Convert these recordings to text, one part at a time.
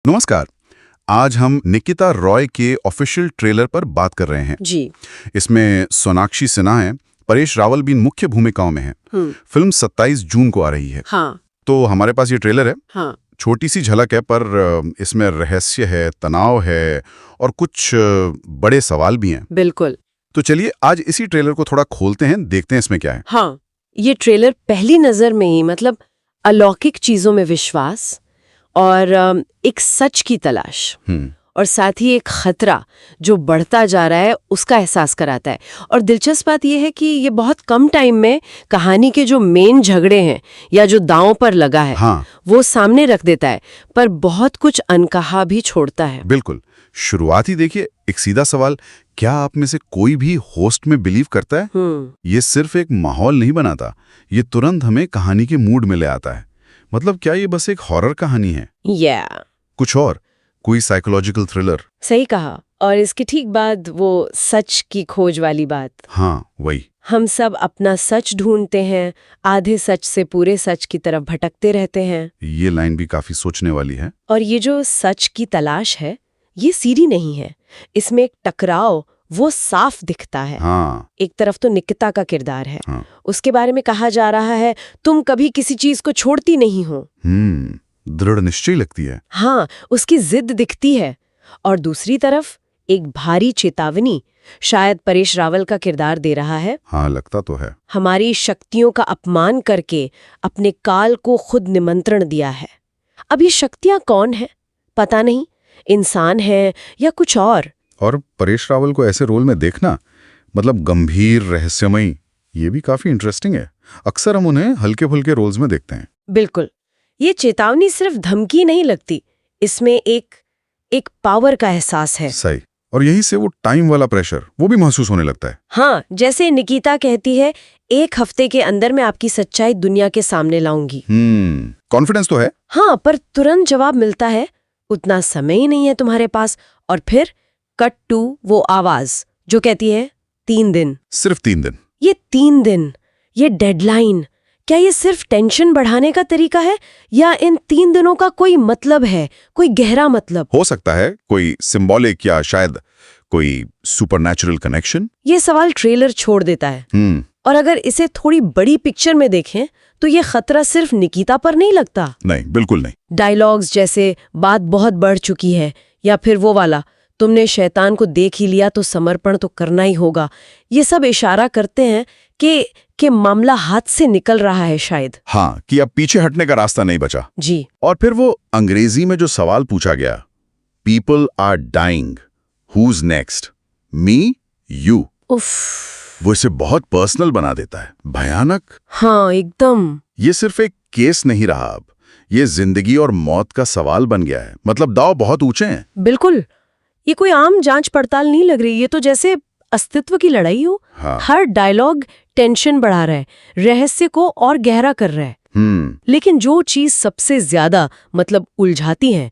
नमस्कार। आज हम निकिता रॉय के ऑफिशियल ट्रेलर पर बात कर रहे हैं। जी। इसमें सोनाक्षी सिन्हा है, परेश रावल भी मुख्य भूमिकाओं में है। फिल्म 27 जून को आ रही है। हाँ। तो हमारे पास ये ट्रेलर है। हाँ। छोटी सी झलक है, पर इसमें रहस्य है, तनाव है और कुछ बड़े सवाल भी हैं। बिल्कुल। तो चलिए आज इसी ट्रेलर को थोड़ा खोलते हैं, देखते हैं इसमें क्या है। हाँ, ये ट्रेलर पहली नजर में ही अलौकिक चीजों में विश्वास और एक सच की तलाश और साथ ही एक खतरा जो बढ़ता जा रहा है उसका एहसास कराता है। और दिलचस्प बात यह है कि ये बहुत कम टाइम में कहानी के जो मेन झगड़े हैं या जो दांव पर लगा है, हाँ, वो सामने रख देता है, पर बहुत कुछ अनकहा भी छोड़ता है। बिल्कुल। शुरुआत ही देखिए, एक सीधा सवाल, क्या आप में से कोई भी होस्ट में बिलीव करता है? ये सिर्फ एक माहौल नहीं बनाता, ये तुरंत हमें कहानी के मूड में ले आता है। मतलब क्या ये बस एक हॉरर कहानी है? कुछ और, कोई साइकोलॉजिकल थ्रिलर? सही कहा। और इसके ठीक बाद वो सच की खोज वाली बात। हाँ, वही। हम सब अपना सच ढूंढते हैं, आधे सच से पूरे सच की तरफ भटकते रहते हैं। ये लाइन भी काफी सोचने वाली है। और ये जो सच की तलाश है, ये सीधी नहीं है। इसमें एक टकराव वो साफ दिखता है। हाँ। एक तरफ तो निकिता का किरदार है। हाँ। उसके बारे में कहा जा रहा है, तुम कभी किसी चीज को छोड़ती नहीं हो। दृढ़ निश्चय लगती है। हाँ, उसकी जिद दिखती है। और दूसरी तरफ एक भारी चेतावनी शायद परेश रावल का किरदार दे रहा है। हाँ, लगता तो है। हमारी शक्तियों का अपमान करके अपने काल को खुद निमंत्रण दिया है। अब ये शक्तियां कौन है पता नहीं, इंसान है या कुछ और परेश रावल को ऐसे रोल में देखना, मतलब गंभीर, रहस्यमयी, ये भी काफी इंटरेस्टिंग है। अक्सर हम उन्हें हल्के फुल्के रोल्स में देखते हैं। बिल्कुल। ये चेतावनी सिर्फ धमकी नहीं लगती, इसमें एक पावर का एहसास है। सही। और यहीं से वो टाइम वाला प्रेशर वो भी महसूस होने लगता है। हाँ, जैसे निकिता कहती है, 1 हफ्ते के अंदर मैं आपकी सच्चाई दुनिया के सामने लाऊंगी। कॉन्फिडेंस तो है। हाँ, पर तुरंत जवाब मिलता है, उतना समय ही नहीं है तुम्हारे पास। और फिर कट टू वो आवाज जो कहती है 3 दिन। सिर्फ 3 दिन। ये 3 दिन, ये डेडलाइन, क्या ये सिर्फ टेंशन बढ़ाने का तरीका है या इन 3 दिनों का कोई मतलब है, कोई गहरा मतलब? हो सकता है कोई सिंबॉलिक या शायद कोई सुपरनैचुरल कनेक्शन। ये सवाल ट्रेलर छोड़ देता है। और अगर इसे थोड़ी बड़ी पिक्चर में देखें तो ये खतरा सिर्फ निकिता पर नहीं लगता। नहीं, बिल्कुल नहीं। डायलॉग्स जैसे बात बहुत बढ़ चुकी है, या फिर वो वाला तुमने शैतान को देख ही लिया तो समर्पण तो करना ही होगा, ये सब इशारा करते हैं कि मामला हाथ से निकल रहा है शायद। हाँ, कि अब पीछे हटने का रास्ता नहीं बचा। जी। और फिर वो अंग्रेजी में जो सवाल पूछा गया, people are dying, who's next, me, you, वो इसे बहुत पर्सनल बना देता है। भयानक। हाँ, एकदम। ये सिर्फ एक केस नहीं रहा, अब ये जिंदगी और मौत का सवाल बन गया है। मतलब दांव बहुत ऊंचे हैं। बिल्कुल। ये कोई आम जांच पड़ताल नहीं लग रही, ये तो जैसे अस्तित्व की लड़ाई हो। हाँ। हर डायलॉग टेंशन बढ़ा रहा है, रहस्य को और गहरा कर रहा है। लेकिन जो चीज सबसे ज्यादा उलझाती है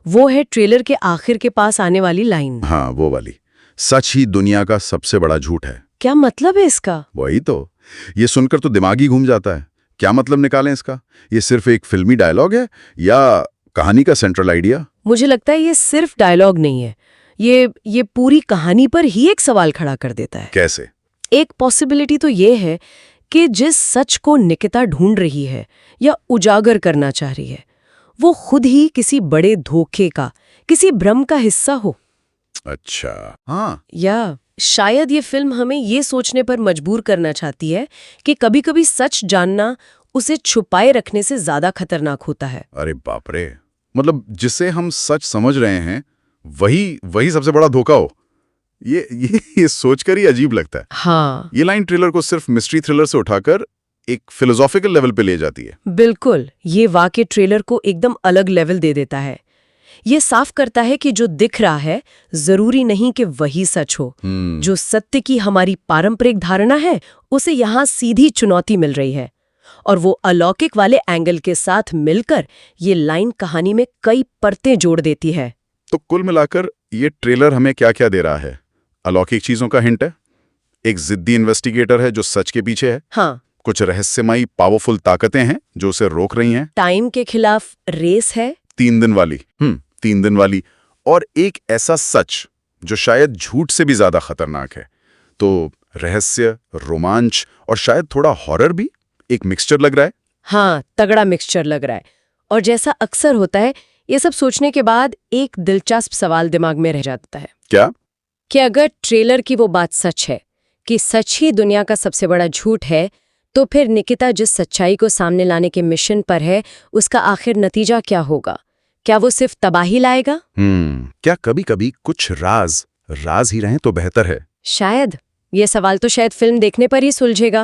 वो है ट्रेलर के आखिर के पास आने वाली लाइन। हाँ, वो वाली, सच ही दुनिया का सबसे बड़ा झूठ है। क्या मतलब है इसका? वही तो, ये सुनकर तो दिमाग ही घूम जाता है। क्या मतलब निकालें इसका? ये सिर्फ एक फिल्मी डायलॉग है या कहानी का सेंट्रल आइडिया? मुझे लगता है ये सिर्फ डायलॉग नहीं है, ये पूरी कहानी पर ही एक सवाल खड़ा कर देता है। कैसे? एक पॉसिबिलिटी तो ये है कि जिस सच को निकिता ढूंढ रही है या उजागर करना चाह रही है, वो खुद ही किसी बड़े धोखे का, किसी भ्रम का हिस्सा हो। अच्छा। हाँ। या शायद ये फिल्म हमें ये सोचने पर मजबूर करना चाहती है कि कभी-कभी सच जानना उसे छुपाए रखने से ज्यादा खतरनाक होता है। अरे बाप रे, मतलब जिसे हम सच समझ रहे हैं वही सबसे बड़ा धोखा हो। ये सोचकर ही अजीब लगता है। हाँ। ये लाइन ट्रेलर को सिर्फ मिस्ट्री थ्रिलर से उठाकर एक फिलोसॉफिकल लेवल पे ले जाती है। बिल्कुल, ये वाकई ट्रेलर को एकदम अलग लेवल दे देता है। ये साफ करता है कि जो दिख रहा है जरूरी नहीं कि वही सच हो। जो सत्य की हमारी पारंपरिक धारणा है उसे यहाँ सीधी चुनौती मिल रही है, और वो अलौकिक वाले एंगल के साथ मिलकर ये लाइन कहानी में कई परतें जोड़ देती है। तो कुल मिलाकर ये ट्रेलर हमें क्या क्या दे रहा है? अलौकिक चीजों का हिंट है, एक जिद्दी इन्वेस्टिगेटर है जो सच के पीछे है। हाँ। कुछ रहस्यमयी पावरफुल ताकतें हैं जो उसे रोक रही हैं। टाइम के खिलाफ रेस है। 3 दिन वाली। 3 दिन वाली, और एक ऐसा सच जो शायद झूठ से भी ज्यादा खतरनाक है। तो रहस्य, रोमांच और शायद थोड़ा हॉरर भी, एक मिक्सचर लग रहा है। हाँ, तगड़ा मिक्सचर लग रहा है। और जैसा अक्सर होता है, ये सब सोचने के बाद एक दिलचस्प सवाल दिमाग में रह जाता है। क्या? कि अगर ट्रेलर की वो बात सच है कि सच ही दुनिया का सबसे बड़ा झूठ है, तो फिर निकिता जिस सच्चाई को सामने लाने के मिशन पर है, उसका आखिर नतीजा क्या होगा? क्या वो सिर्फ तबाही लाएगा? क्या कभी-कभी कुछ राज ही रहें तो बेहतर है? शायद। ये सवाल तो शायद फिल्म देखने पर ही सुलझेगा।